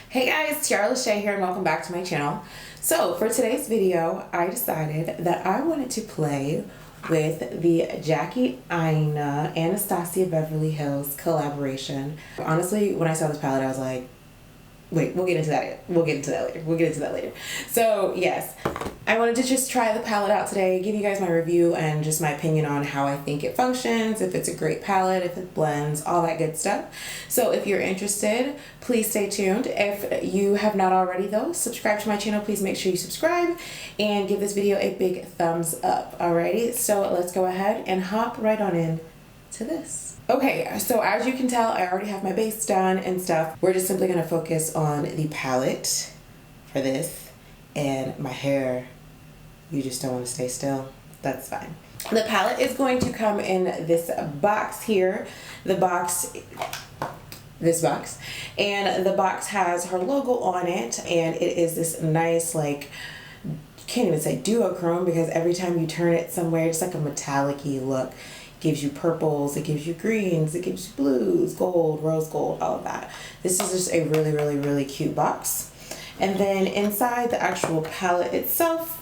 Hey guys, TiarraLashay here and welcome back to my channel. So for today's video, I decided that I wanted to play with the Jackie Aina Anastasia Beverly Hills collaboration. Honestly, when I saw this palette, I was like, wait, we'll get into that. We'll get into that later. So yes, I wanted to just try the palette out today, give you guys my review and just my opinion on how I think it functions, if it's a great palette, if it blends, all that good stuff. So if you're interested, please stay tuned. If you have not already though, subscribe to my channel. Please make sure you subscribe and give this video a big thumbs up. Alrighty, so let's go ahead and hop right on in to this. Okay, so as you can tell, I already have my base done and stuff. We're just simply gonna focus on the palette for this, and my hair, you just don't want to stay still. That's fine. The palette is going to come in this box here. This box, and the box has her logo on it, and it is this nice, like, can't even say duochrome because every time you turn it somewhere, it's like a metallic-y look. Gives you purples, it gives you greens, it gives you blues, gold, rose gold, all of that. This is just a really, really, really cute box. And then inside the actual palette itself,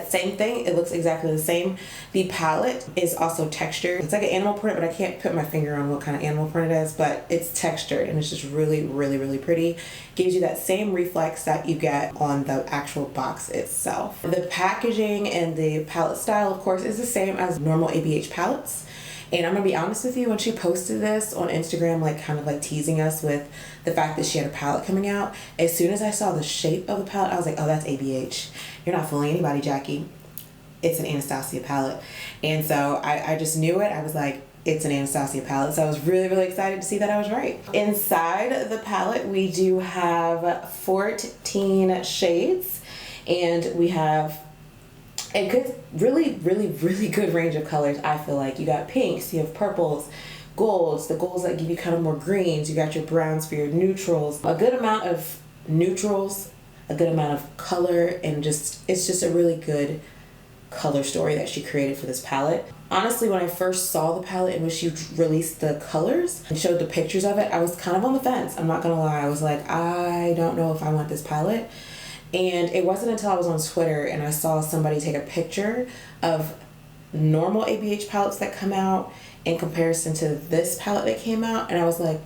same thing, it looks exactly the same. The palette is also textured. It's like an animal print, but I can't put my finger on what kind of animal print it is, but it's textured and it's just really, really, really pretty. Gives you that same reflex that you get on the actual box itself. The packaging and the palette style, of course, is the same as normal ABH palettes. And I'm gonna be honest with you, when she posted this on Instagram, like kind of like teasing us with the fact that she had a palette coming out, as soon as I saw the shape of the palette, I was like, oh, that's ABH. You're not fooling anybody, Jackie. It's an Anastasia palette. And so I just knew it. I was like, it's an Anastasia palette. So I was really, really excited to see that I was right. Inside the palette, we do have 14 shades, and we have a good, really, really, really good range of colors. I feel like you got pinks, you have purples, golds, the golds that give you kind of more greens, you got your browns for your neutrals, a good amount of neutrals, a good amount of color, and just, it's just a really good color story that she created for this palette. Honestly, when I first saw the palette and when she released the colors and showed the pictures of it, I was kind of on the fence. I'm not gonna lie. I was like, I don't know if I want this palette. And it wasn't until I was on Twitter and I saw somebody take a picture of normal ABH palettes that come out in comparison to this palette that came out, and I was like,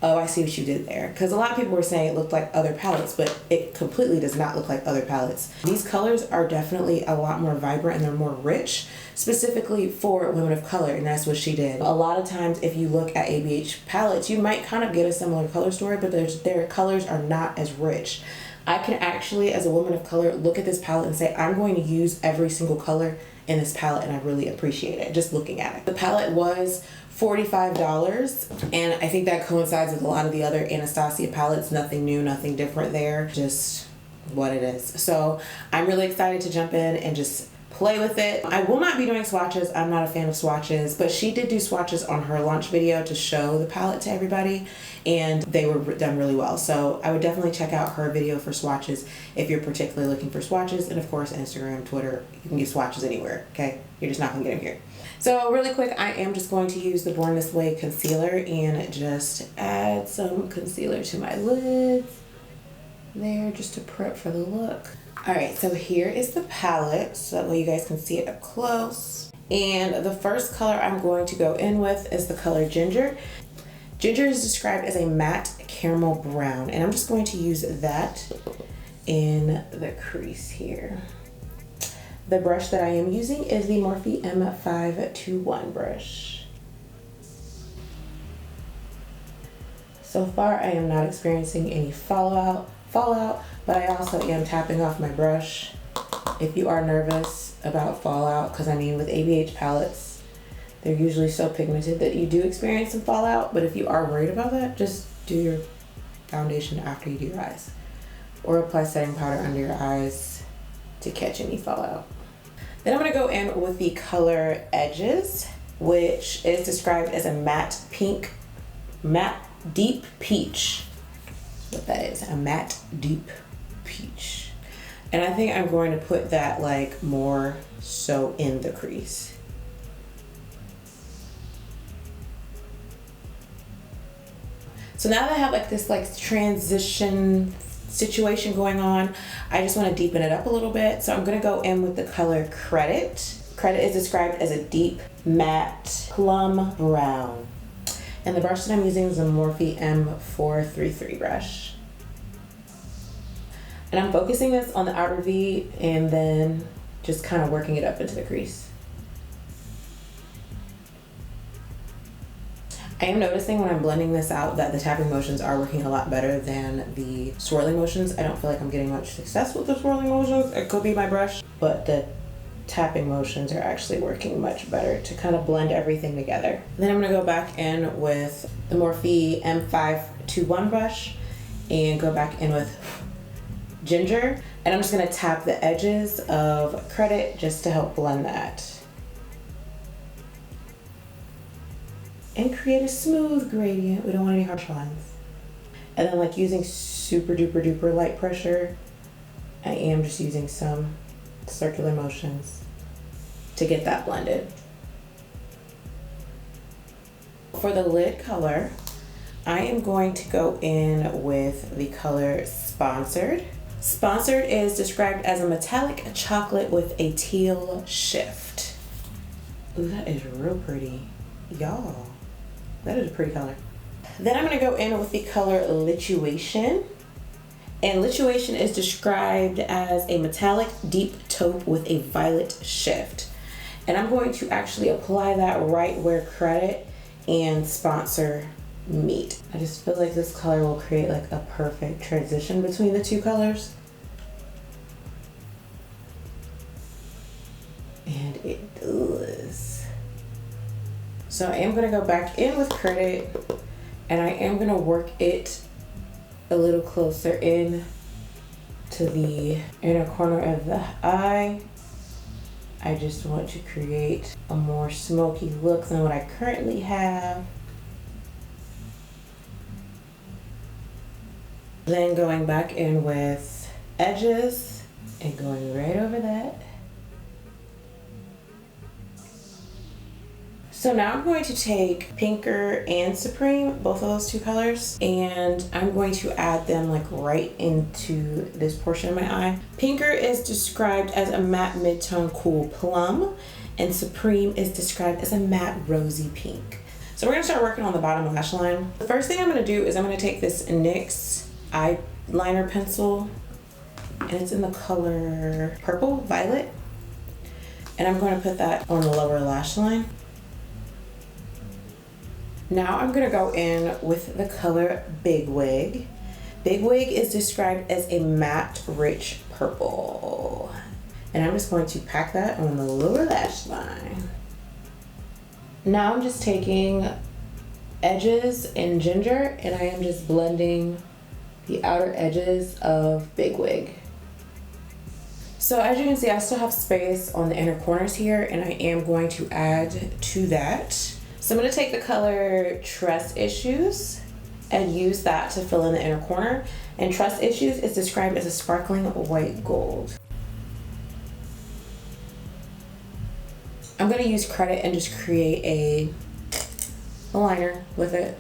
oh, I see what you did there. Because a lot of people were saying it looked like other palettes, but it completely does not look like other palettes. These colors are definitely a lot more vibrant and they're more rich, specifically for women of color, and that's what she did. A lot of times if you look at ABH palettes, you might kind of get a similar color story, but their colors are not as rich. I can actually, as a woman of color, look at this palette and say, I'm going to use every single color in this palette, and I really appreciate it, just looking at it. The palette was $45, and I think that coincides with a lot of the other Anastasia palettes. Nothing new, nothing different there, just what it is. So I'm really excited to jump in and just play with it. I will not be doing swatches. I'm not a fan of swatches, but she did do swatches on her launch video to show the palette to everybody, and they were done really well. So I would definitely check out her video for swatches if you're particularly looking for swatches. And of course, Instagram, Twitter, you can get swatches anywhere, okay? You're just not gonna get them here. So really quick, I am just going to use the Born This Way concealer and just add some concealer to my lids there, just to prep for the look. All right, so here is the palette, so that way you guys can see it up close. And the first color I'm going to go in with is the color Ginger. Ginger is described as a matte caramel brown, and I'm just going to use that in the crease here. The brush that I am using is the Morphe M521 brush. So far, I am not experiencing any fallout, but I also am tapping off my brush. If you are nervous about fallout, because I mean with ABH palettes, they're usually so pigmented that you do experience some fallout, but if you are worried about that, just do your foundation after you do your eyes, or apply setting powder under your eyes to catch any fallout. Then I'm gonna go in with the color Edges, which is described as a matte pink, matte deep peach. What that is, a matte deep peach. And I think I'm going to put that like more so in the crease. So now that I have like this like transition situation going on, I just want to deepen it up a little bit. So I'm going to go in with the color Credit. Credit is described as a deep matte plum brown. And the brush that I'm using is a Morphe M433 brush. And I'm focusing this on the outer V and then just kind of working it up into the crease. I am noticing when I'm blending this out that the tapping motions are working a lot better than the swirling motions. I don't feel like I'm getting much success with the swirling motions. It could be my brush, but the tapping motions are actually working much better to kind of blend everything together. Then I'm gonna go back in with the Morphe M521 brush and go back in with Ginger. And I'm just gonna tap the edges of Credit just to help blend that. And create a smooth gradient. We don't want any harsh lines. And then like using super duper duper light pressure, I am just using some circular motions to get that blended. For the lid color, I am going to go in with the color Sponsored. Sponsored is described as a metallic chocolate with a teal shift. Ooh, that is real pretty. Y'all, that is a pretty color. Then I'm gonna go in with the color Lituation. And Lituation is described as a metallic deep taupe with a violet shift. And I'm going to actually apply that right where Credit and Sponsor meet. I just feel like this color will create like a perfect transition between the two colors. And it does. So I am gonna go back in with Credit and I am gonna work it a little closer in to the inner corner of the eye. I just want to create a more smoky look than what I currently have. Then going back in with edges and going right over that. So now I'm going to take Pinker and Supreme, both of those two colors, and I'm going to add them like right into this portion of my eye. Pinker is described as a matte mid-tone cool plum, and Supreme is described as a matte rosy pink. So we're gonna start working on the bottom lash line. The first thing I'm gonna do is I'm gonna take this NYX eyeliner pencil, and it's in the color Purple Violet, and I'm going to put that on the lower lash line. Now I'm gonna go in with the color Big Wig. Big Wig is described as a matte rich purple. And I'm just going to pack that on the lower lash line. Now I'm just taking edges in Ginger and I am just blending the outer edges of Big Wig. So as you can see, I still have space on the inner corners here and I am going to add to that. So I'm going to take the color Trust Issues and use that to fill in the inner corner. And Trust Issues is described as a sparkling white gold. I'm going to use Credit and just create a liner with it,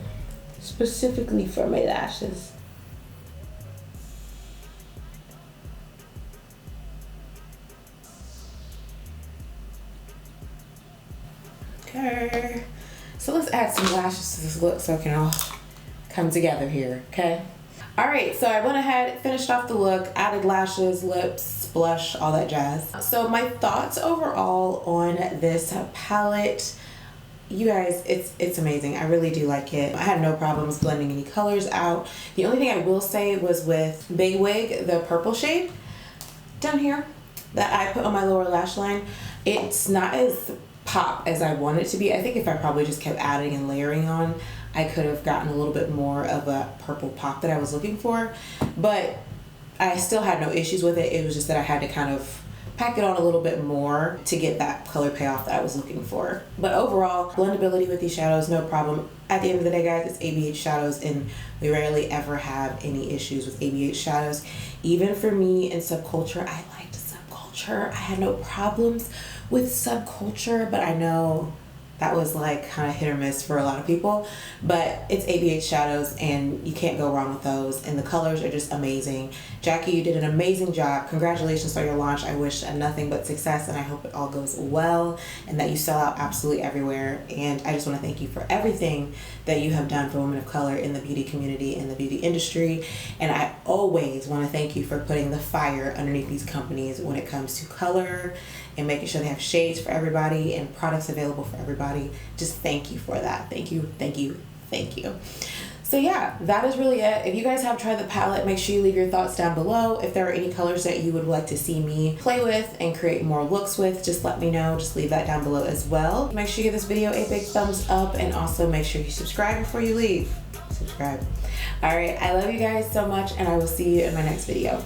specifically for my lashes. Okay. So let's add some lashes to this look so it can all come together here, okay? All right, so I went ahead, finished off the look, added lashes, lips, blush, all that jazz. So my thoughts overall on this palette, you guys, it's amazing. I really do like it. I had no problems blending any colors out. The only thing I will say was with Big Wig, the purple shade down here that I put on my lower lash line, it's not as pop as I want it to be. I think if I probably just kept adding and layering on, I could have gotten a little bit more of a purple pop that I was looking for, but I still had no issues with it. It was just that I had to kind of pack it on a little bit more to get that color payoff that I was looking for. But overall, blendability with these shadows, no problem. At the end of the day, guys, it's ABH shadows and we rarely ever have any issues with ABH shadows. Even for me in Subculture, I liked Subculture. I had no problems with Subculture, but I know That was like kind of hit or miss for a lot of people, but it's ABH shadows and you can't go wrong with those, and the colors are just amazing. Jackie, you did an amazing job. Congratulations on your launch. I wish nothing but success, and I hope it all goes well and that you sell out absolutely everywhere. And I just want to thank you for everything that you have done for women of color in the beauty community, in the beauty industry. And I always want to thank you for putting the fire underneath these companies when it comes to color and making sure they have shades for everybody and products available for everybody. Just thank you for that. Thank you, thank you, thank you. So yeah, that is really it. If you guys have tried the palette, make sure you leave your thoughts down below. If there are any colors that you would like to see me play with and create more looks with, just let me know. Just leave that down below as well. Make sure you give this video a big thumbs up, and also make sure you subscribe before you leave. Subscribe. All right, I love you guys so much, and I will see you in my next video.